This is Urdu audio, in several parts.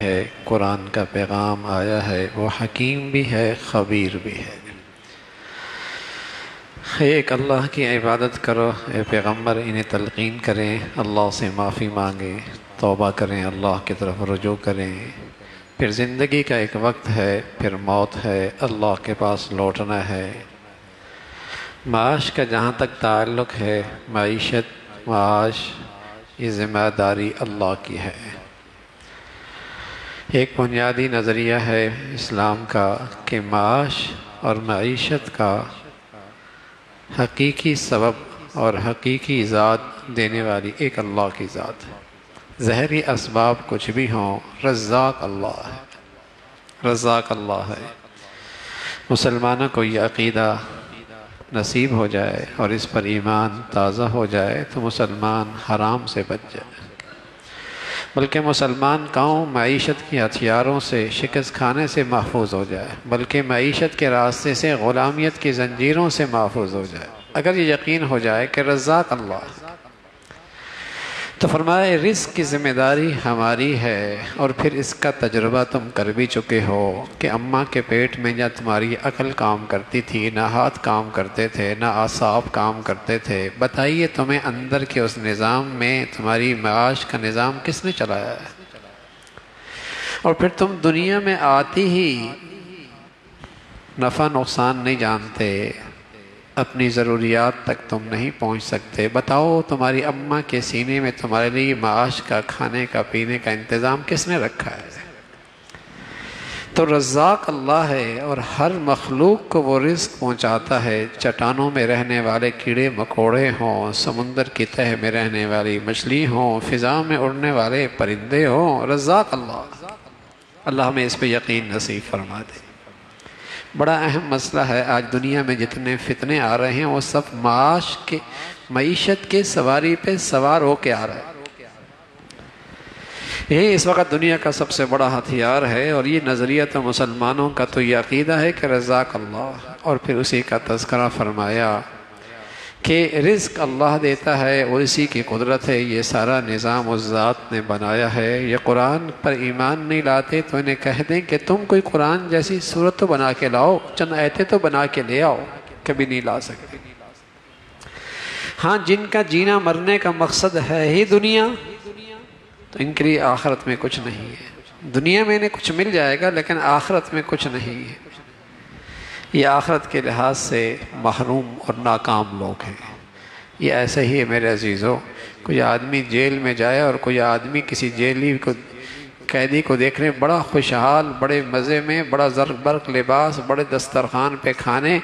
ہے، قرآن کا پیغام آیا ہے، وہ حکیم بھی ہے، خبیر بھی ہے۔ ایک اللہ کی عبادت کرو، اے پیغمبر انہیں تلقین کریں، اللہ سے معافی مانگیں، توبہ کریں، اللہ کی طرف رجوع کریں۔ پھر زندگی کا ایک وقت ہے، پھر موت ہے، اللہ کے پاس لوٹنا ہے۔ معاش کا جہاں تک تعلق ہے، معیشت، معاش، یہ ذمہ داری اللہ کی ہے۔ ایک بنیادی نظریہ ہے اسلام کا کہ معاش اور معیشت کا حقیقی سبب اور حقیقی ذات دینے والی ایک اللہ کی ذات ہے۔ ظاہری اسباب کچھ بھی ہوں، رزاق اللہ ہے، رزاق اللہ ہے۔ مسلمانوں کو یہ عقیدہ نصیب ہو جائے اور اس پر ایمان تازہ ہو جائے تو مسلمان حرام سے بچ جائے، بلکہ مسلمان قوم معیشت کی ہتھیاروں سے، شکست کھانے سے محفوظ ہو جائے، بلکہ معیشت کے راستے سے، غلامیت کی زنجیروں سے محفوظ ہو جائے۔ اگر یہ یقین ہو جائے کہ رزاق اللہ ہے تو فرمائے رزق کی ذمہ داری ہماری ہے، اور پھر اس کا تجربہ تم کر بھی چکے ہو کہ اماں کے پیٹ میں جب تمہاری عقل کام کرتی تھی، نہ ہاتھ کام کرتے تھے، نہ اعصاب کام کرتے تھے، بتائیے تمہیں اندر کے اس نظام میں تمہاری معاش کا نظام کس نے چلایا ہے؟ اور پھر تم دنیا میں آتی ہی نفع نقصان نہیں جانتے، اپنی ضروریات تک تم نہیں پہنچ سکتے، بتاؤ تمہاری اماں کے سینے میں تمہارے لیے معاش کا، کھانے کا، پینے کا انتظام کس نے رکھا ہے؟ تو رزاق اللہ ہے، اور ہر مخلوق کو وہ رزق پہنچاتا ہے، چٹانوں میں رہنے والے کیڑے مکوڑے ہوں، سمندر کی تہہ میں رہنے والی مچھلی ہوں، فضا میں اڑنے والے پرندے ہوں، رزاق اللہ۔ اللہ ہمیں اس پہ یقین نصیب فرما دے۔ بڑا اہم مسئلہ ہے، آج دنیا میں جتنے فتنے آ رہے ہیں وہ سب معاش کے، معیشت کے سواری پہ سوار ہو کے آ رہا ہے۔ یہی اس وقت دنیا کا سب سے بڑا ہتھیار ہے، اور یہ نظریہ تو مسلمانوں کا تو یہ عقیدہ ہے کہ رزاق اللہ، اور پھر اسی کا تذکرہ فرمایا کہ رزق اللہ دیتا ہے، اور اسی کی قدرت ہے، یہ سارا نظام اس ذات نے بنایا ہے۔ یہ قرآن پر ایمان نہیں لاتے تو انہیں کہہ دیں کہ تم کوئی قرآن جیسی صورت تو بنا کے لاؤ، چند آیتیں تو بنا کے لے آؤ، کبھی نہیں لا سکتے۔ ہاں، جن کا جینا مرنے کا مقصد ہے ہی دنیا، تو ان کے لیے آخرت میں کچھ نہیں ہے۔ دنیا میں انہیں کچھ مل جائے گا لیکن آخرت میں کچھ نہیں ہے۔ یہ آخرت کے لحاظ سے محروم اور ناکام لوگ ہیں۔ یہ ایسے ہی ہے میرے عزیزوں، کوئی آدمی جیل میں جائے اور کوئی آدمی کسی جیلی کو، قیدی کو دیکھ رہے بڑا خوشحال، بڑے مزے میں، بڑا زرق برق لباس، بڑے دسترخوان پہ کھانے،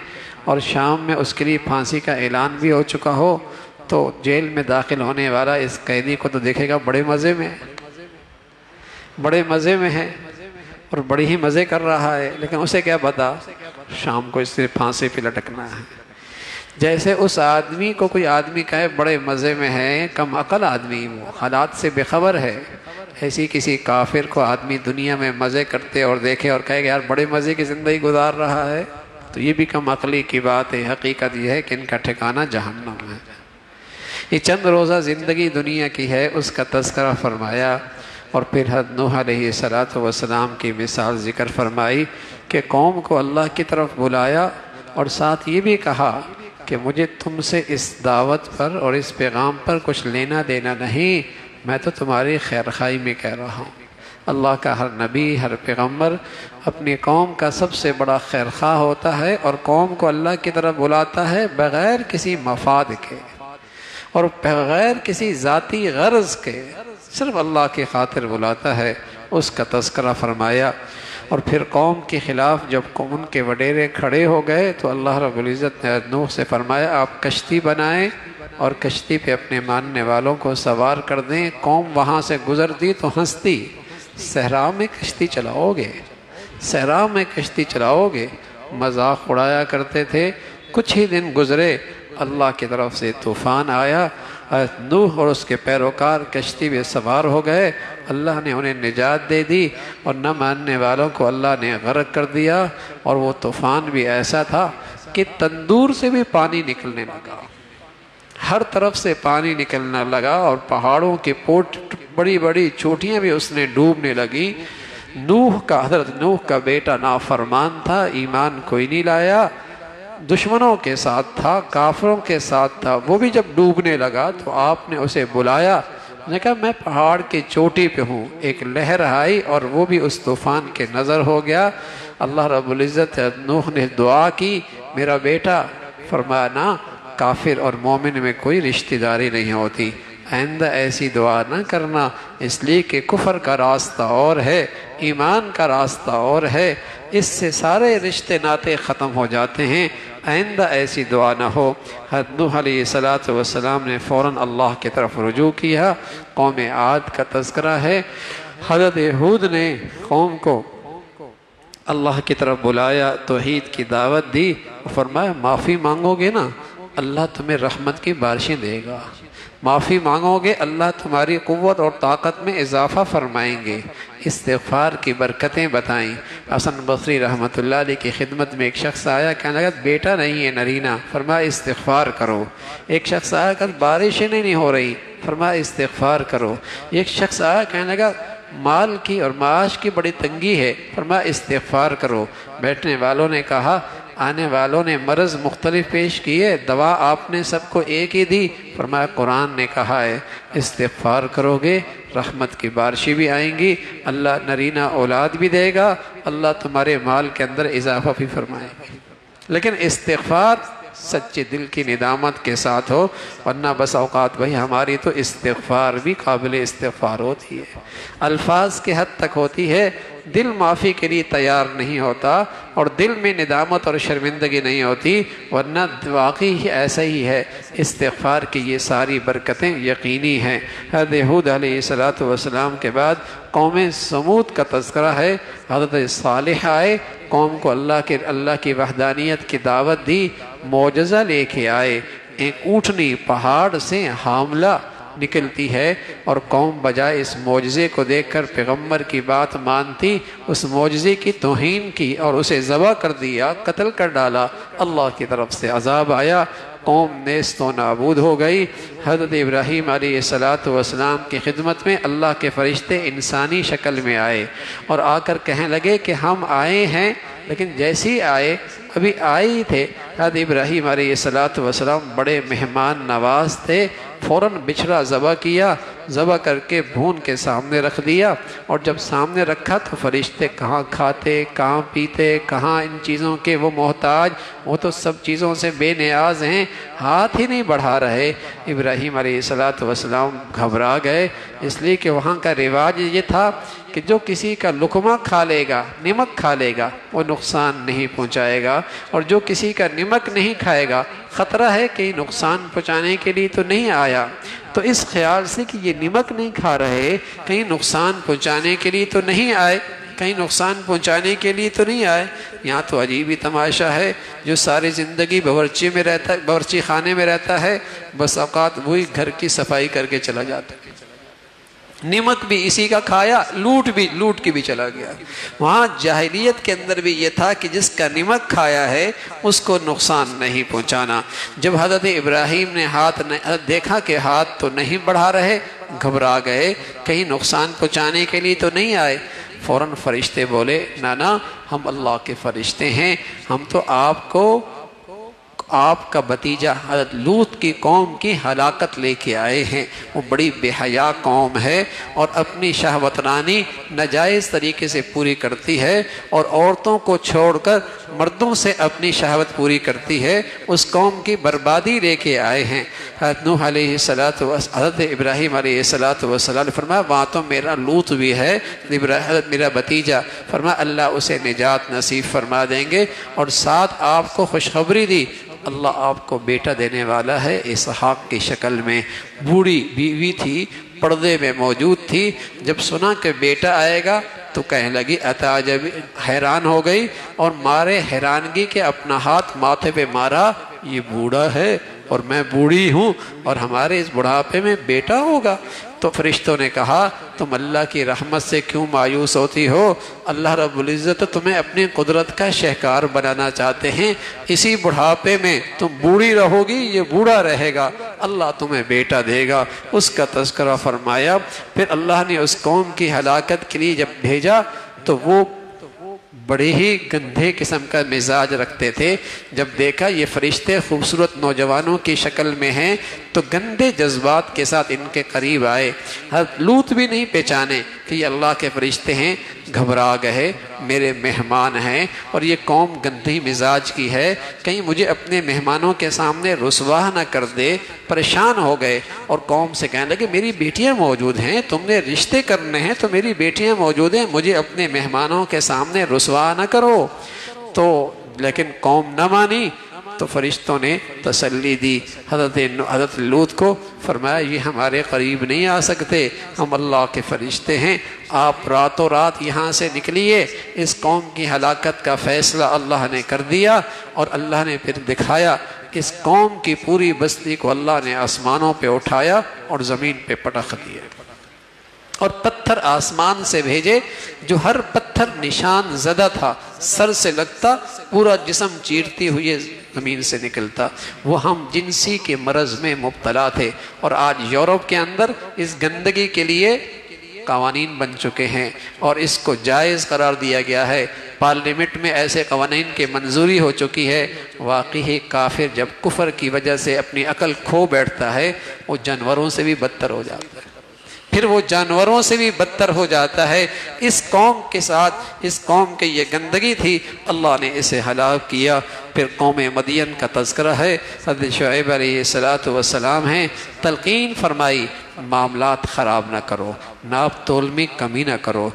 اور شام میں اس کے لیے پھانسی کا اعلان بھی ہو چکا ہو، تو جیل میں داخل ہونے والا اس قیدی کو تو دیکھے گا بڑے مزے میں، بڑے مزے میں ہے، اور بڑی ہی مزے کر رہا ہے، لیکن اسے کیا پتا شام کو اس سے پھانسی پہ لٹکنا ہے۔ جیسے اس آدمی کو کوئی آدمی کہے بڑے مزے میں ہے، کم عقل آدمی، وہ حالات سے بے خبر ہے، ایسی کسی کافر کو آدمی دنیا میں مزے کرتے اور دیکھے اور کہے کہ یار بڑے مزے کی زندگی گزار رہا ہے، تو یہ بھی کم عقلی کی بات ہے۔ حقیقت یہ ہے کہ ان کا ٹھکانہ جہنم ہے۔ یہ چند روزہ زندگی دنیا کی ہے، اس کا تذکرہ فرمایا، اور پھر حضرت نوح علیہ السلام کی مثال ذکر فرمائی کہ قوم کو اللہ کی طرف بلایا، اور ساتھ یہ بھی کہا کہ مجھے تم سے اس دعوت پر اور اس پیغام پر کچھ لینا دینا نہیں، میں تو تمہاری خیرخواہی میں کہہ رہا ہوں۔ اللہ کا ہر نبی، ہر پیغمبر اپنی قوم کا سب سے بڑا خیرخواہ ہوتا ہے، اور قوم کو اللہ کی طرف بلاتا ہے بغیر کسی مفاد کے اور بغیر کسی ذاتی غرض کے، صرف اللہ کی خاطر بلاتا ہے۔ اس کا تذکرہ فرمایا، اور پھر قوم کے خلاف جب ان کے وڈیرے کھڑے ہو گئے تو اللہ رب العزت نے نوح سے فرمایا آپ کشتی بنائیں اور کشتی پہ اپنے ماننے والوں کو سوار کر دیں۔ قوم وہاں سے گزرتی تو ہنستی، صحرا میں کشتی چلاؤ گے، صحرا میں کشتی چلاؤ گے، مذاق اڑایا کرتے تھے۔ کچھ ہی دن گزرے، اللہ کی طرف سے طوفان آیا، نوح اور اس کے پیروکار کشتی میں سوار ہو گئے، اللہ نے انہیں نجات دے دی، اور نہ ماننے والوں کو اللہ نے غرق کر دیا۔ اور وہ طوفان بھی ایسا تھا کہ تندور سے بھی پانی نکلنے لگا، ہر طرف سے پانی نکلنا لگا، اور پہاڑوں کے بڑی بڑی چوٹیاں بھی اس نے ڈوبنے لگی۔ حضرت نوح کا بیٹا نافرمان تھا، ایمان کوئی نہیں لایا، دشمنوں کے ساتھ تھا، کافروں کے ساتھ تھا، وہ بھی جب ڈوبنے لگا تو آپ نے اسے بلایا، نے کہا میں پہاڑ کی چوٹی پہ ہوں، ایک لہر آئی اور وہ بھی اس طوفان کے نظر ہو گیا۔ اللہ رب العزت نوح نے دعا کی، میرا بیٹا، فرمایا نا کافر اور مومن میں کوئی رشتہ داری نہیں ہوتی، آئندہ ایسی دعا نہ کرنا، اس لیے کہ کفر کا راستہ اور ہے، ایمان کا راستہ اور ہے، اس سے سارے رشتے ناتے ختم ہو جاتے ہیں، آئندہ ایسی دعا نہ ہو۔ حضرت نوح علیہ السلام نے فوراً اللہ کی طرف رجوع کیا۔ قوم عاد کا تذکرہ ہے، حضرت ہود نے قوم کو اللہ کی طرف بلایا، توحید کی دعوت دی، فرمایا معافی مانگو گے نا اللہ تمہیں رحمت کی بارشیں دے گا، معافی مانگو گے اللہ تمہاری قوت اور طاقت میں اضافہ فرمائیں گے، استغفار کی برکتیں بتائیں۔ حسن بصری رحمۃ اللہ علیہ کی خدمت میں ایک شخص آیا، کہنے لگا بیٹا نہیں ہے نرینہ، فرمایا استغفار کرو۔ ایک شخص آیا کہ بارشیں نہیں ہو رہی، فرمایا استغفار کرو۔ ایک شخص آیا کہنے لگا مال کی اور معاش کی بڑی تنگی ہے، فرمایا استغفار کرو۔ بیٹھنے والوں نے کہا آنے والوں نے مرض مختلف پیش کیے، دوا آپ نے سب کو ایک ہی دی، فرمایا قرآن نے کہا ہے استغفار کرو گے رحمت کی بارشیں بھی آئیں گی، اللہ نرینہ اولاد بھی دے گا، اللہ تمہارے مال کے اندر اضافہ بھی فرمائے گا۔ لیکن استغفار سچے دل کی ندامت کے ساتھ ہو، ورنہ بس اوقات بھائی ہماری تو استغفار بھی قابل استغفار ہوتی ہے، الفاظ کے حد تک ہوتی ہے، دل معافی کے لیے تیار نہیں ہوتا اور دل میں ندامت اور شرمندگی نہیں ہوتی، ورنہ واقعی ہی ایسا ہی ہے۔ استغفار کی یہ ساری برکتیں یقینی ہیں۔ حضرت ہود علیہ السلام کے بعد قوم سمود کا تذکرہ ہے، حضرت صالح آئے، قوم کو اللہ کی وحدانیت کی دعوت دی، معجزہ لے کے آئے، ایک اونٹنی پہاڑ سے حاملہ نکلتی ہے اور قوم بجائے اس معجزے کو دیکھ کر پیغمبر کی بات مانتی، اس معجزے کی توہین کی اور اسے ذبح کر دیا، قتل کر ڈالا، اللہ کی طرف سے عذاب آیا، قوم نیست و نابود ہو گئی۔ حضرت ابراہیم علیہ السلام کی خدمت میں اللہ کے فرشتے انسانی شکل میں آئے اور آ کر کہنے لگے کہ ہم آئے ہیں، لیکن جیسی آئے ابھی آئے ہی تھے، حضرت ابراہیم علیہ السلام بڑے مہمان نواز تھے، فوراً بچھڑا ذبح کیا، ذبح کر کے بھون کے سامنے رکھ دیا، اور جب سامنے رکھا تو فرشتے کہاں کھاتے، کہاں پیتے، کہاں ان چیزوں کے وہ محتاج، وہ تو سب چیزوں سے بے نیاز ہیں، ہاتھ ہی نہیں بڑھا رہے۔ ابراہیم علیہ السلام گھبرا گئے، اس لیے کہ وہاں کا رواج یہ تھا کہ جو کسی کا لقمہ کھا لے گا، نمک کھا لے گا، وہ نقصان نہیں پہنچائے گا، اور جو کسی کا نمک نہیں کھائے گا خطرہ ہے کہ نقصان پہنچانے کے لیے تو نہیں آیا، تو اس خیال سے کہ یہ نمک نہیں کھا رہے، کہیں نقصان پہنچانے کے لیے تو نہیں آئے، کہیں نقصان پہنچانے کے لیے تو نہیں آئے۔ یہاں تو عجیب ہی تماشا ہے، جو ساری زندگی باورچی خانے میں رہتا ہے، بس اوقات وہی گھر کی صفائی کر کے چلا جاتا ہے، نمک بھی اسی کا کھایا، لوٹ کے بھی چلا گیا۔ وہاں جاہلیت کے اندر بھی یہ تھا کہ جس کا نمک کھایا ہے اس کو نقصان نہیں پہنچانا۔ جب حضرت ابراہیم نے دیکھا کہ ہاتھ تو نہیں بڑھا رہے، گھبرا گئے، کہیں نقصان پہنچانے کے لیے تو نہیں آئے، فوراً فرشتے بولے نانا ہم اللہ کے فرشتے ہیں، ہم تو آپ کا بھتیجا حضرت لوط کی قوم کی ہلاکت لے کے آئے ہیں، وہ بڑی بے حیا قوم ہے اور اپنی شہوترانی ناجائز طریقے سے پوری کرتی ہے اور عورتوں کو چھوڑ کر مردوں سے اپنی شہوت پوری کرتی ہے، اس قوم کی بربادی لے کے آئے ہیں۔ حضرت نوح علیہ حضرت ابراہیم علیہ السلام نے فرمایا وہاں تو میرا لوط بھی ہے، میرا بھتیجا، فرمایا اللہ اسے نجات نصیب فرما دیں گے، اور ساتھ آپ کو خوشخبری دی اللہ آپ کو بیٹا دینے والا ہے اسحاق کی شکل میں۔ بوڑھی بیوی تھی، پردے میں موجود تھی، جب سنا کہ بیٹا آئے گا تو کہنے لگی اتعجب، حیران ہو گئی اور مارے حیرانگی کے اپنا ہاتھ ماتھے پہ مارا، یہ بوڑھا ہے اور میں بوڑھی ہوں اور ہمارے اس بڑھاپے میں بیٹا ہوگا؟ تو فرشتوں نے کہا تم اللہ کی رحمت سے کیوں مایوس ہوتی ہو؟ اللہ رب العزت تمہیں اپنی قدرت کا شہکار بنانا چاہتے ہیں، اسی بڑھاپے میں تم بوڑھی رہو گی، یہ بوڑھا رہے گا، اللہ تمہیں بیٹا دے گا۔ اس کا تذکرہ فرمایا۔ پھر اللہ نے اس قوم کی ہلاکت کے لیے جب بھیجا تو وہ بڑے ہی گندے قسم کا مزاج رکھتے تھے۔ جب دیکھا یہ فرشتے خوبصورت نوجوانوں کی شکل میں ہیں تو گندے جذبات کے ساتھ ان کے قریب آئے۔ حضرت لوط بھی نہیں پہچانے کہ یہ اللہ کے فرشتے ہیں، گھبرا گئے، میرے مہمان ہیں اور یہ قوم گندی مزاج کی ہے، کہیں مجھے اپنے مہمانوں کے سامنے رسوا نہ کر دے۔ پریشان ہو گئے اور قوم سے کہنے لگے میری بیٹیاں موجود ہیں، تم نے رشتے کرنے ہیں تو میری بیٹیاں موجود ہیں، مجھے اپنے مہمانوں کے سامنے رسوا نہ کرو۔ تو لیکن قوم نہ مانی تو فرشتوں نے تسلی دی حضرت لوط کو، فرمایا یہ ہمارے قریب نہیں آ سکتے، ہم اللہ کے فرشتے ہیں، آپ راتوں رات یہاں سے نکلیے۔ اس قوم کی ہلاکت کا فیصلہ اللہ نے کر دیا اور اللہ نے پھر دکھایا، اس قوم کی پوری بستی کو اللہ نے آسمانوں پہ اٹھایا اور زمین پہ پٹخ دیا اور پتھر آسمان سے بھیجے، جو ہر پتھر نشان زدہ تھا، سر سے لگتا، پورا جسم چیرتی ہوئی زمین سے نکلتا۔ وہ ہم جنسی کے مرض میں مبتلا تھے اور آج یورپ کے اندر اس گندگی کے لیے قوانین بن چکے ہیں اور اس کو جائز قرار دیا گیا ہے۔ پارلیمنٹ میں ایسے قوانین کی منظوری ہو چکی ہے۔ واقعی کافر جب کفر کی وجہ سے اپنی عقل کھو بیٹھتا ہے وہ جانوروں سے بھی بدتر ہو جاتا ہے، پھر وہ جانوروں سے بھی بدتر ہو جاتا ہے۔ اس قوم کے ساتھ اس قوم کی یہ گندگی تھی، اللہ نے اسے ہلاک کیا۔ پھر قوم مدین کا تذکرہ ہے، حضرت شعیب علیہ السلام ہیں، تلقین فرمائی معاملات خراب نہ کرو، ناپ تول میں کمی نہ کرو،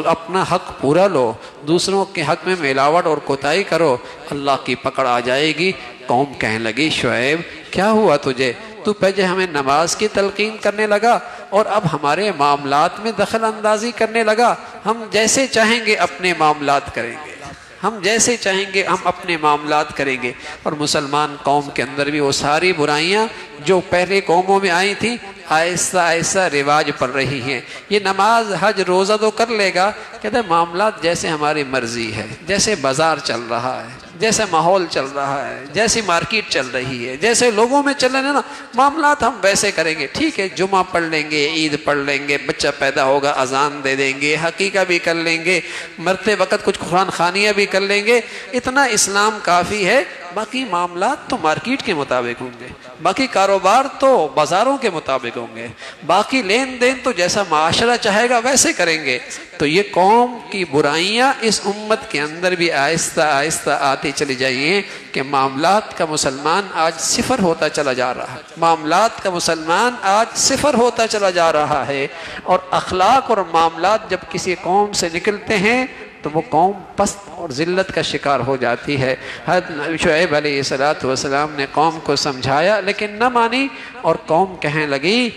اپنا حق پورا لو، دوسروں کے حق میں ملاوٹ اور کوتاہی کرو، اللہ کی پکڑ آ جائے گی۔ قوم کہنے لگی شعیب کیا ہوا تجھے؟ تو پہلے ہمیں نماز کی تلقین کرنے لگا اور اب ہمارے معاملات میں دخل اندازی کرنے لگا۔ ہم جیسے چاہیں گے اپنے معاملات کریں گے، ہم جیسے چاہیں گے ہم اپنے معاملات کریں گے۔ اور مسلمان قوم کے اندر بھی وہ ساری برائیاں جو پہلے قوموں میں آئی تھیں آہستہ آہستہ رواج پڑ رہی ہیں۔ یہ نماز حج روزہ تو کر لے گا، کہتے ہیں معاملات جیسے ہماری مرضی ہے، جیسے بازار چل رہا ہے، جیسے ماحول چل رہا ہے، جیسی مارکیٹ چل رہی ہے، جیسے لوگوں میں چل رہے ہیں نا معاملات ہم ویسے کریں گے۔ ٹھیک ہے، جمعہ پڑھ لیں گے، عید پڑھ لیں گے، بچہ پیدا ہوگا اذان دے دیں گے، حقیقہ بھی کر لیں گے، مرتے وقت کچھ قرآن خوانیاں بھی کر لیں گے، اتنا اسلام کافی ہے۔ باقی معاملات تو مارکیٹ کے مطابق ہوں گے، باقی کاروبار تو بازاروں کے مطابق ہوں گے، باقی لین دین تو جیسا معاشرہ چاہے گا ویسے کریں گے۔ تو یہ قوم کی برائیاں اس امت کے اندر بھی آہستہ آہستہ آتی چلی جائیں کہ معاملات کا مسلمان آج صفر ہوتا چلا جا رہا ہے، معاملات کا مسلمان آج صفر ہوتا چلا جا رہا ہے۔ اور اخلاق اور معاملات جب کسی قوم سے نکلتے ہیں تو وہ قوم پست اور ذلت کا شکار ہو جاتی ہے۔ حضرت شعیب علیہ السلام نے قوم کو سمجھایا لیکن نہ مانی، اور قوم کہنے لگی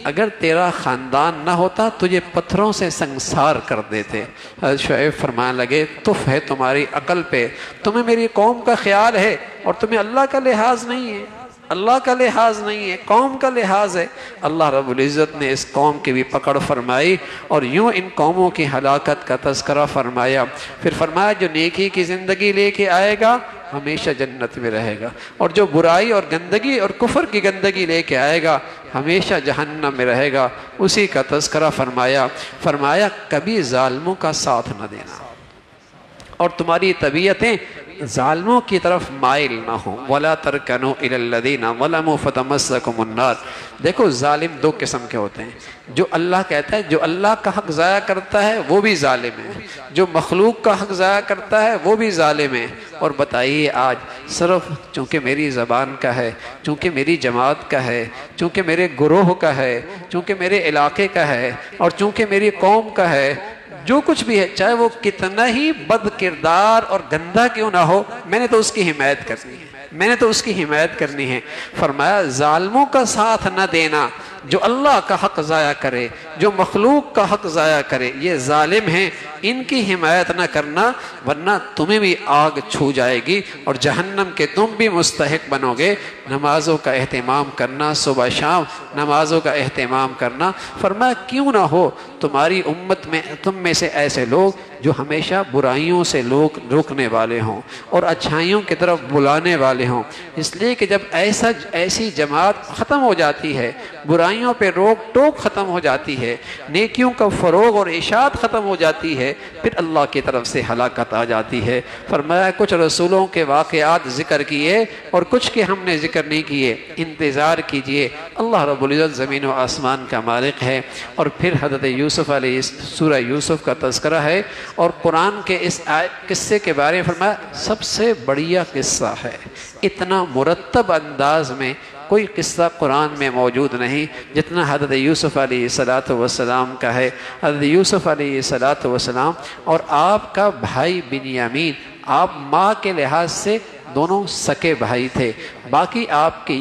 اگر تیرا خاندان نہ ہوتا تجھے پتھروں سے سنگسار کر دیتے۔ حضرت شعیب فرمانے لگے تف ہے تمہاری عقل پہ، تمہیں میری قوم کا خیال ہے اور تمہیں اللہ کا لحاظ نہیں ہے، اللہ کا لحاظ نہیں ہے، قوم کا لحاظ ہے۔ اللہ رب العزت نے اس قوم کی بھی پکڑ فرمائی اور یوں ان قوموں کی ہلاکت کا تذکرہ فرمایا۔ پھر فرمایا جو نیکی کی زندگی لے کے آئے گا ہمیشہ جنت میں رہے گا، اور جو برائی اور گندگی اور کفر کی گندگی لے کے آئے گا ہمیشہ جہنم میں رہے گا۔ اسی کا تذکرہ فرمایا کبھی ظالموں کا ساتھ نہ دینا اور تمہاری طبیعتیں ظالموں کی طرف مائل نہ ہوں۔ وَلَا تَرْكَنُوا إِلَى الَّذِينَ ظَلَمُوا فَتَمَسَّكُمُ النَّارُ۔ دیکھو ظالم دو قسم کے ہوتے ہیں، جو اللہ کہتا ہے جو اللہ کا حق ضائع کرتا ہے وہ بھی ظالم ہے، جو مخلوق کا حق ضائع کرتا ہے وہ بھی ظالم ہے۔ اور بتائیے آج صرف چونکہ میری زبان کا ہے، چونکہ میری جماعت کا ہے، چونکہ میرے گروہ کا ہے، چونکہ میرے علاقے کا ہے اور چونکہ میری قوم کا ہے، جو کچھ بھی ہے چاہے وہ کتنا ہی بد کردار اور گندہ کیوں نہ ہو، میں نے تو اس کی حمایت کرنی ہے، میں نے تو اس کی حمایت کرنی ہے۔ فرمایا ظالموں کا ساتھ نہ دینا، جو اللہ کا حق ضائع کرے، جو مخلوق کا حق ضائع کرے، یہ ظالم ہیں، ان کی حمایت نہ کرنا ورنہ تمہیں بھی آگ چھو جائے گی اور جہنم کے تم بھی مستحق بنو گے۔ نمازوں کا اہتمام کرنا، صبح شام نمازوں کا اہتمام کرنا۔ فرمایا کیوں نہ ہو تمہاری امت میں تم میں سے ایسے لوگ جو ہمیشہ برائیوں سے لوگ روکنے والے ہوں اور اچھائیوں کی طرف بلانے والے ہوں، اس لیے کہ جب ایسی جماعت ختم ہو جاتی ہے، برائی برائیوں پہ روک ٹوک ختم ہو جاتی ہے، نیکیوں کا فروغ اور اشاعت ختم ہو جاتی ہے، پھر اللہ کی طرف سے ہلاکت آ جاتی ہے۔ فرمایا کچھ رسولوں کے واقعات ذکر کیے اور کچھ کے ہم نے ذکر نہیں کیے، انتظار کیجئے، اللہ رب العزت زمین و آسمان کا مالک ہے۔ اور پھر حضرت یوسف علیہ سورہ یوسف کا تذکرہ ہے، اور قرآن کے اس قصے کے بارے میں فرمایا سب سے بڑھیا قصہ ہے، اتنا مرتب انداز میں کوئی قصہ قرآن میں موجود نہیں جتنا حضرت یوسف علیہ السلام کا ہے۔ حضرت یوسف علیہ السلام اور آپ کا بھائی بنیامین، آپ ماں کے لحاظ سے دونوں سکے بھائی تھے، باقی آپ کے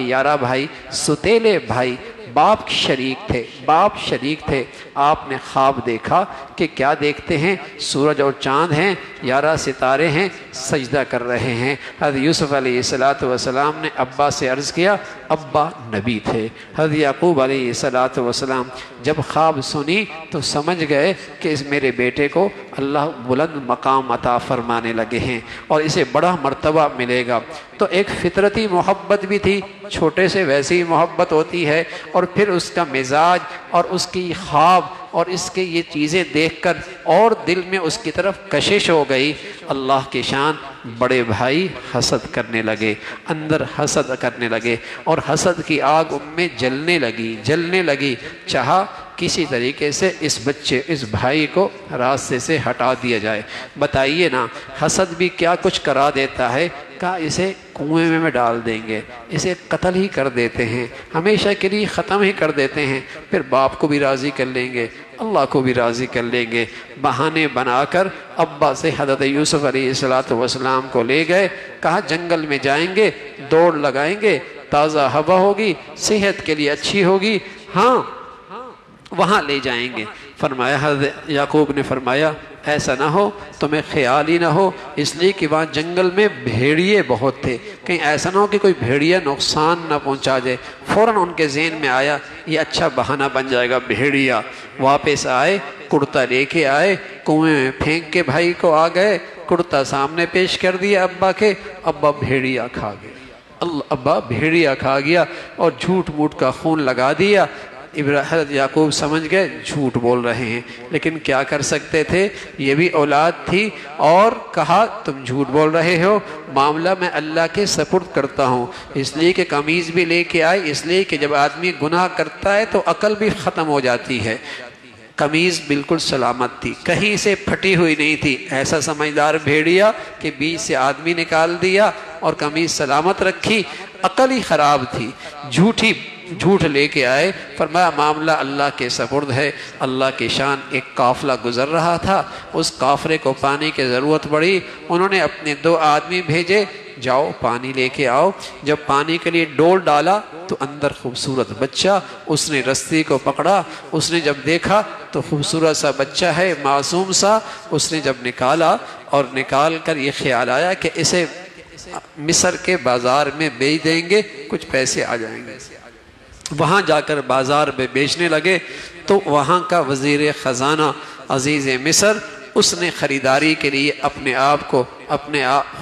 11 بھائی ستیلے بھائی، باپ شریک تھے۔ آپ نے خواب دیکھا کہ کیا دیکھتے ہیں؟ سورج اور چاند ہیں، 11 ستارے ہیں، سجدہ کر رہے ہیں۔ حضرت یوسف علیہ السلام نے ابا سے عرض کیا، ابا نبی تھے۔ حضرت یعقوب علیہ السلام جب خواب سنی تو سمجھ گئے کہ اس میرے بیٹے کو اللہ بلند مقام عطا فرمانے لگے ہیں اور اسے بڑا مرتبہ ملے گا۔ تو ایک فطرتی محبت بھی تھی، چھوٹے سے ویسی محبت ہوتی ہے، اور پھر اس کا مزاج اور اس کی خواب اور اس کے یہ چیزیں دیکھ کر اور دل میں اس کی طرف کشش ہو گئی۔ اللہ کی شان، بڑے بھائی حسد کرنے لگے، اندر حسد کرنے لگے، اور حسد کی آگ ان میں جلنے لگی۔ چاہا کسی طریقے سے اس بھائی کو راستے سے ہٹا دیا جائے۔ بتائیے نا، حسد بھی کیا کچھ کرا دیتا ہے، کہا اسے کنویں میں ڈال دیں گے، اسے قتل ہی کر دیتے ہیں، ہمیشہ کے لیے ختم ہی کر دیتے ہیں، پھر باپ کو بھی راضی کر لیں گے، اللہ کو بھی راضی کر لیں گے۔ بہانے بنا کر ابا سے حضرت یوسف علیہ السلام کو لے گئے، کہا جنگل میں جائیں گے، دوڑ لگائیں گے، تازہ ہوا ہوگی، صحت کے لیے اچھی ہوگی، ہاں وہاں لے جائیں گے۔ فرمایا حضرت یعقوب نے فرمایا ایسا نہ ہو، تمہیں خیال ہی نہ ہو، اس لیے کہ وہاں جنگل میں بھیڑیے بہت تھے، کہیں ایسا نہ ہو کہ کوئی بھیڑیا نقصان نہ پہنچا جائے۔ فوراً ان کے ذہن میں آیا یہ اچھا بہانہ بن جائے گا، بھیڑیا۔ واپس آئے، کرتا لے کے آئے، کنویں میں پھینک کے بھائی کو آ گئے، کرتا سامنے پیش کر دیا ابا کے، ابا بھیڑیا کھا گیا، ابا بھیڑیا کھا گیا اور جھوٹ موٹ کا خون لگا دیا۔ حضرت یعقوب سمجھ گئے جھوٹ بول رہے ہیں، لیکن کیا کر سکتے تھے، یہ بھی اولاد تھی، اور کہا تم جھوٹ بول رہے ہو، معاملہ میں اللہ کے سپرد کرتا ہوں۔ اس لیے کہ قمیض بھی لے کے آئے، اس لیے کہ جب آدمی گناہ کرتا ہے تو عقل بھی ختم ہو جاتی ہے۔ قمیض بالکل سلامت تھی، کہیں سے پھٹی ہوئی نہیں تھی، ایسا سمجھدار بھیڑیا کہ بیچ سے آدمی نکال دیا اور قمیض سلامت رکھی، عقل ہی خراب تھی، جھوٹ لے کے آئے۔ فرمایا معاملہ اللہ کے سپرد ہے، اللہ کی شان۔ ایک قافلہ گزر رہا تھا، اس قافلے کو پانی کی ضرورت پڑی، انہوں نے اپنے 2 آدمی بھیجے، جاؤ پانی لے کے آؤ۔ جب پانی کے لیے ڈول ڈالا تو اندر خوبصورت بچہ، اس نے رسی کو پکڑا، اس نے جب دیکھا تو خوبصورت سا بچہ ہے، معصوم سا، اس نے جب نکالا اور نکال کر یہ خیال آیا کہ اسے مصر کے بازار میں بیچ دیں گے، کچھ پیسے آ جائیں گے۔ وہاں جا کر بازار میں بیچنے لگے تو وہاں کا وزیر خزانہ عزیز مصر، اس نے خریداری کے لیے اپنے آپ کو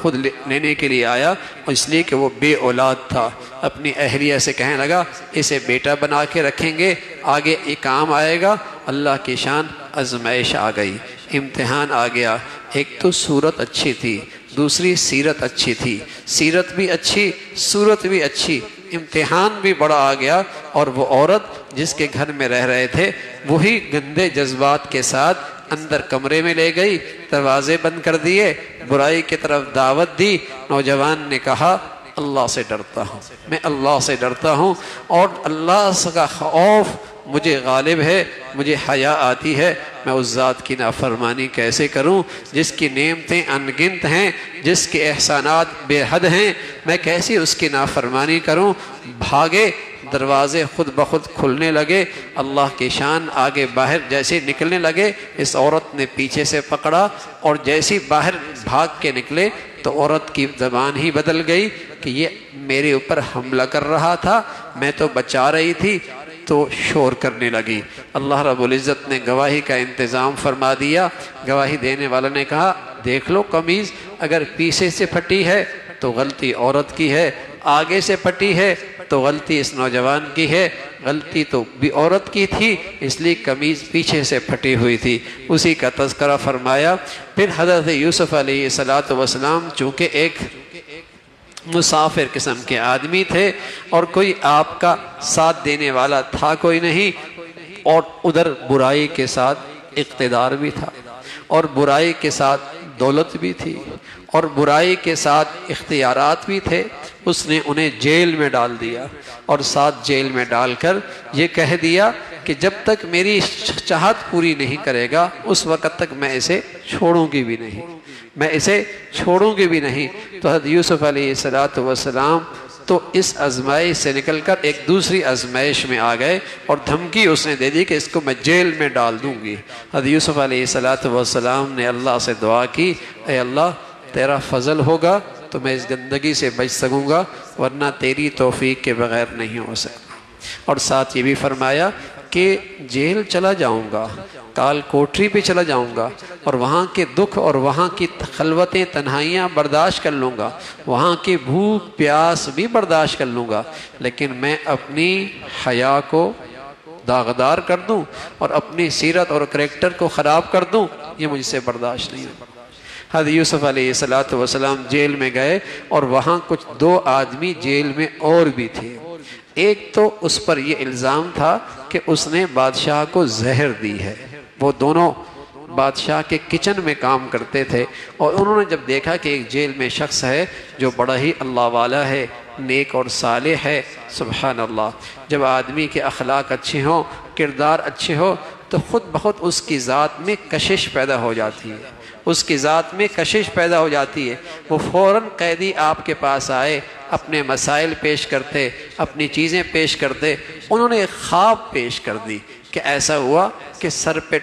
خود لینے کے لیے آیا، اس لیے کہ وہ بے اولاد تھا۔ اپنی اہلیہ سے کہنے لگا اسے بیٹا بنا کے رکھیں گے، آگے ایک کام آئے گا۔ اللہ کی شان، آزمائش آ گئی، امتحان آ گیا۔ ایک تو صورت اچھی تھی، دوسری سیرت اچھی تھی، سیرت بھی اچھی، صورت بھی اچھی، امتحان بھی بڑا آ گیا۔ اور وہ عورت جس کے گھر میں رہ رہے تھے وہی گندے جذبات کے ساتھ اندر کمرے میں لے گئی، دروازے بند کر دیے، برائی کی طرف دعوت دی۔ نوجوان نے کہا اللہ سے ڈرتا ہوں، میں اللہ سے ڈرتا ہوں، اور اللہ کا خوف مجھے غالب ہے، مجھے حیا آتی ہے، میں اس ذات کی نافرمانی کیسے کروں جس کی نعمتیں انگنت ہیں، جس کے احسانات بے حد ہیں، میں کیسے اس کی نافرمانی کروں۔ بھاگے، دروازے خود بخود کھلنے لگے، اللہ کی شان۔ آگے باہر جیسے نکلنے لگے، اس عورت نے پیچھے سے پکڑا، اور جیسی باہر بھاگ کے نکلے تو عورت کی زبان ہی بدل گئی کہ یہ میرے اوپر حملہ کر رہا تھا، میں تو بچا رہی تھی، تو شور کرنے لگی۔ اللہ رب العزت نے گواہی کا انتظام فرما دیا۔ گواہی دینے والا نے کہا دیکھ لو قمیض، اگر پیچھے سے پھٹی ہے تو غلطی عورت کی ہے، آگے سے پھٹی ہے تو غلطی اس نوجوان کی ہے، غلطی تو بھی عورت کی تھی، اس لیے قمیض پیچھے سے پھٹی ہوئی تھی، اسی کا تذکرہ فرمایا۔ پھر حضرت یوسف علیہ السلام چونکہ ایک مسافر قسم کے آدمی تھے اور کوئی آپ کا ساتھ دینے والا تھا کوئی نہیں، اور ادھر برائی کے ساتھ اقتدار بھی تھا، اور برائی کے ساتھ دولت بھی تھی، اور برائی کے ساتھ اختیارات بھی تھے۔ اس نے انہیں جیل میں ڈال دیا، اور ساتھ جیل میں ڈال کر یہ کہہ دیا کہ جب تک میری چاہت پوری نہیں کرے گا اس وقت تک میں اسے چھوڑوں گی بھی نہیں، میں اسے چھوڑوں گی بھی نہیں۔ تو حضرت یوسف علیہ السلام تو اس آزمائش سے نکل کر ایک دوسری آزمائش میں آ گئے، اور دھمکی اس نے دے دی کہ اس کو میں جیل میں ڈال دوں گی۔ حضرت یوسف علیہ السلام نے اللہ سے دعا کی، اے اللہ تیرا فضل ہوگا تو میں اس گندگی سے بچ سکوں گا، ورنہ تیری توفیق کے بغیر نہیں ہو سکتا۔ اور ساتھ یہ بھی فرمایا کہ جیل چلا جاؤں گا، کال کوٹری پہ چلا جاؤں گا، اور وہاں کے دکھ اور وہاں کی خلوتیں تنہائیاں برداشت کر لوں گا، وہاں کی بھوک پیاس بھی برداشت کر لوں گا، لیکن میں اپنی حیا کو داغدار کر دوں اور اپنی سیرت اور کریکٹر کو خراب کر دوں، یہ مجھ سے برداشت نہیں ہوگا۔ حضرت یوسف علیہ السلام جیل میں گئے، اور وہاں کچھ 2 آدمی جیل میں اور بھی تھے۔ ایک تو اس پر یہ الزام تھا کہ اس نے بادشاہ کو زہر دی ہے، وہ دونوں بادشاہ کے کچن میں کام کرتے تھے، اور انہوں نے جب دیکھا کہ ایک جیل میں شخص ہے جو بڑا ہی اللہ والا ہے، نیک اور صالح ہے، سبحان اللہ، جب آدمی کے اخلاق اچھے ہوں، کردار اچھے ہو، تو خود بخود اس کی ذات میں کشش پیدا ہو جاتی ہے، اس کی ذات میں کشش پیدا ہو جاتی ہے۔ وہ فوراً قیدی آپ کے پاس آئے، اپنے مسائل پیش کرتے، اپنی چیزیں پیش کرتے۔ انہوں نے ایک خواب پیش کر دی کہ ایسا ہوا کہ سر پہ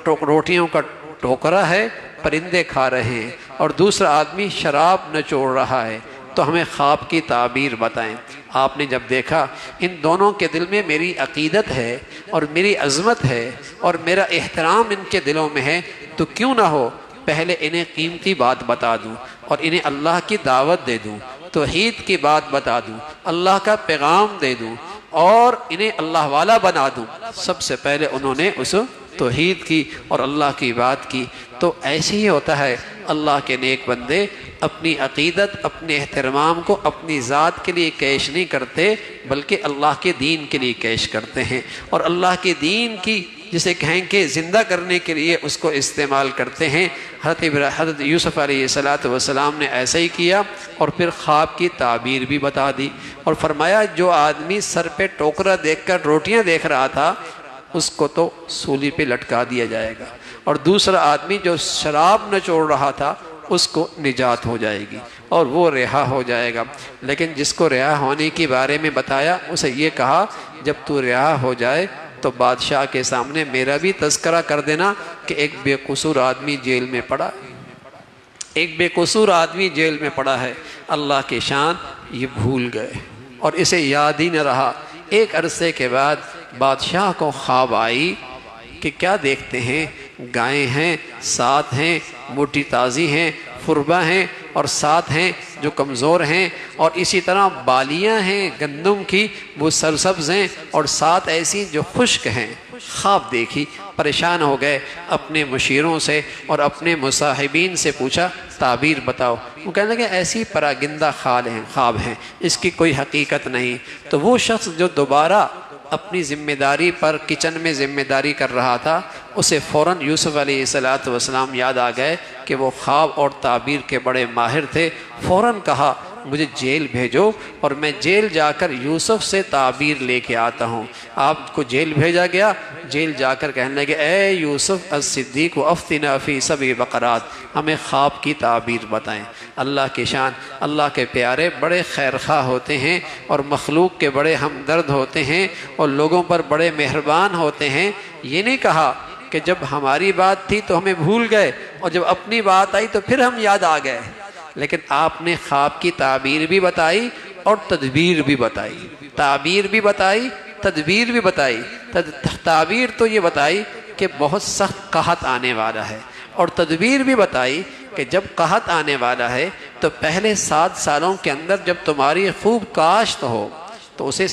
روٹیوں کا ٹوکرا ہے، پرندے کھا رہے ہیں، اور دوسرا آدمی شراب نچوڑ رہا ہے، تو ہمیں خواب کی تعبیر بتائیں۔ آپ نے جب دیکھا ان دونوں کے دل میں میری عقیدت ہے اور میری عظمت ہے اور میرا احترام ان کے دلوں میں ہے، تو کیوں نہ ہو پہلے انہیں قیمتی بات بتا دوں اور انہیں اللہ کی دعوت دے دوں، توحید کی بات بتا دوں، اللہ کا پیغام دے دوں، اور انہیں اللہ والا بنا دوں۔ سب سے پہلے انہوں نے اس توحید کی اور اللہ کی بات کی۔ تو ایسے ہی ہوتا ہے، اللہ کے نیک بندے اپنی عقیدت، اپنے احترام کو اپنی ذات کے لیے کیش نہیں کرتے، بلکہ اللہ کے دین کے لیے کیش کرتے ہیں، اور اللہ کے دین کی جسے کہیں کہ زندہ کرنے کے لیے اس کو استعمال کرتے ہیں۔ حضرت یوسف علیہ السلام نے ایسا ہی کیا، اور پھر خواب کی تعبیر بھی بتا دی، اور فرمایا جو آدمی سر پہ ٹوکرا دیکھ کر روٹیاں دیکھ رہا تھا اس کو تو سولی پہ لٹکا دیا جائے گا، اور دوسرا آدمی جو شراب نچوڑ رہا تھا اس کو نجات ہو جائے گی اور وہ رہا ہو جائے گا۔ لیکن جس کو رہا ہونے کے بارے میں بتایا، اسے یہ کہا جب تو رہا ہو جائے تو بادشاہ کے سامنے میرا بھی تذکرہ کر دینا کہ ایک بے قصور آدمی جیل میں پڑا ہے، ایک بے قصور آدمی جیل میں پڑا ہے۔ اللہ کی شان یہ بھول گئے اور اسے یاد ہی نہ رہا۔ ایک عرصے کے بعد بادشاہ کو خواب آئی کہ کیا دیکھتے ہیں، گائیں ہیں، سات ہیں، موٹی تازی ہیں، فربہ ہیں، اور سات ہیں جو کمزور ہیں، اور اسی طرح بالیاں ہیں گندم کی وہ سرسبز ہیں، اور سات ایسی جو خشک ہیں۔ خواب دیکھی، پریشان ہو گئے، اپنے مشیروں سے اور اپنے مصاحبین سے پوچھا تعبیر بتاؤ۔ وہ کہنے لگے ایسی پراگندہ خواب ہیں، اس کی کوئی حقیقت نہیں۔ تو وہ شخص جو دوبارہ اپنی ذمہ داری پر کچن میں ذمہ داری کر رہا تھا، اسے فوراً یوسف علیہ السلام یاد آ گئے کہ وہ خواب اور تعبیر کے بڑے ماہر تھے۔ فوراً کہا مجھے جیل بھیجو اور میں جیل جا کر یوسف سے تعبیر لے کے آتا ہوں۔ آپ کو جیل بھیجا گیا، جیل جا کر کہنے لگے اے یوسف الصدیق افتنا فی سبع بقرات، ہمیں خواب کی تعبیر بتائیں۔ اللہ کی شان، اللہ کے پیارے بڑے خیرخواہ ہوتے ہیں اور مخلوق کے بڑے ہمدرد ہوتے ہیں اور لوگوں پر بڑے مہربان ہوتے ہیں۔ یہ نہیں کہا کہ جب ہماری بات تھی تو ہمیں بھول گئے اور جب اپنی بات آئی تو پھر ہم یاد آ گئے، لیکن آپ نے خواب کی تعبیر بھی بتائی اور تدبیر بھی بتائی، تعبیر بھی بتائی، تدبیر بھی بتائی۔ تعبیر تو یہ بتائی کہ بہت سخت قحط آنے والا ہے، اور تدبیر بھی بتائی کہ جب قحط آنے والا ہے تو پہلے 7 سالوں کے اندر جب تمہاری خوب کاشت ہو، تو اسے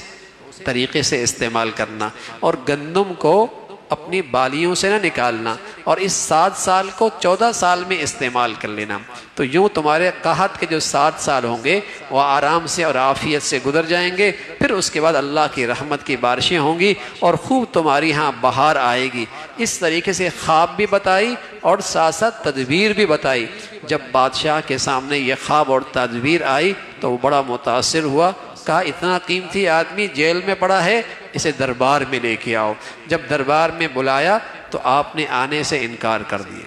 طریقے سے استعمال کرنا، اور گندم کو اپنی بالیوں سے نہ نکالنا، اور اس 7 سال کو 14 سال میں استعمال کر لینا۔ تو یوں تمہارے قحط کے جو 7 سال ہوں گے وہ آرام سے اور عافیت سے گزر جائیں گے، پھر اس کے بعد اللہ کی رحمت کی بارشیں ہوں گی اور خوب تمہاری ہاں بہار آئے گی۔ اس طریقے سے خواب بھی بتائی اور ساتھ ساتھ تدبیر بھی بتائی۔ جب بادشاہ کے سامنے یہ خواب اور تدبیر آئی تو وہ بڑا متاثر ہوا، کہا اتنا قیمتی آدمی جیل میں پڑا ہے، اسے دربار میں لے کے آؤ۔ جب دربار میں بلایا تو آپ نے آنے سے انکار کر دیا،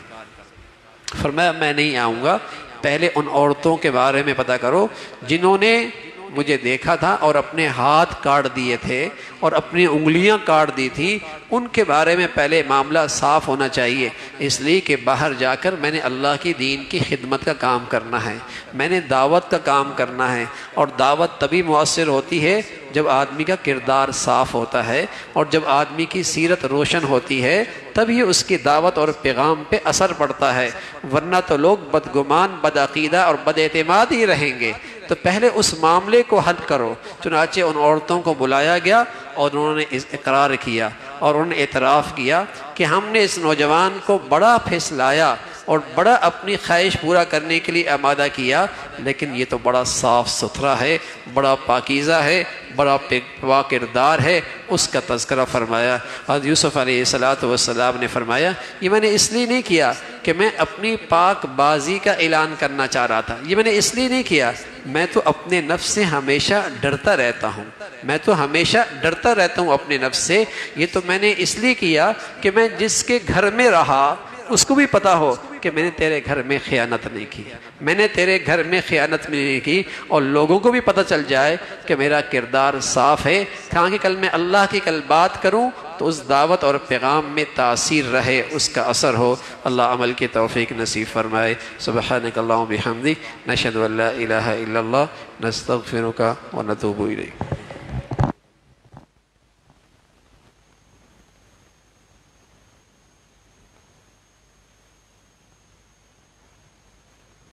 فرمایا میں نہیں آؤں گا، پہلے ان عورتوں کے بارے میں پتہ کرو جنہوں نے مجھے دیکھا تھا اور اپنے ہاتھ کاٹ دیے تھے اور اپنی انگلیاں کاٹ دی تھی، ان کے بارے میں پہلے معاملہ صاف ہونا چاہیے، اس لیے کہ باہر جا کر میں نے اللہ کی دین کی خدمت کا کام کرنا ہے، میں نے دعوت کا کام کرنا ہے، اور دعوت تبھی مؤثر ہوتی ہے جب آدمی کا کردار صاف ہوتا ہے، اور جب آدمی کی سیرت روشن ہوتی ہے تبھی اس کی دعوت اور پیغام پہ اثر پڑتا ہے، ورنہ تو لوگ بدگمان، بدعقیدہ اور بد اعتماد ہی رہیں گے۔ تو پہلے اس معاملے کو حل کرو۔ چنانچہ ان عورتوں کو بلایا گیا اور انہوں نے اقرار کیا اور انہوں نے اعتراف کیا کہ ہم نے اس نوجوان کو بڑا پھسلایا اور بڑا اپنی خواہش پورا کرنے کے لیے آمادہ کیا، لیکن یہ تو بڑا صاف ستھرا ہے، بڑا پاکیزہ ہے، بڑا پاک کردار ہے، اس کا تذکرہ فرمایا۔ حضرت یوسف علیہ السلام نے فرمایا یہ میں نے اس لیے نہیں کیا کہ میں اپنی پاک بازی کا اعلان کرنا چاہ رہا تھا، یہ میں نے اس لیے نہیں کیا، میں تو اپنے نفس سے ہمیشہ ڈرتا رہتا ہوں، میں تو ہمیشہ ڈرتا رہتا ہوں اپنے نفس سے، یہ تو میں نے اس لیے کیا کہ میں جس کے گھر میں رہا اس کو بھی پتا ہو کہ میں نے تیرے گھر میں خیانت نہیں کی، میں نے تیرے گھر میں خیانت نہیں کی، اور لوگوں کو بھی پتہ چل جائے کہ میرا کردار صاف ہے، تاکہ کل میں اللہ کی کل بات کروں تو اس دعوت اور پیغام میں تاثیر رہے، اس کا اثر ہو۔ اللہ عمل کی توفیق نصیب فرمائے۔ سبحانک اللہم بحمدک، نشہد ان لا الہ الا اللہ، نستغفرک ونتوب الیک۔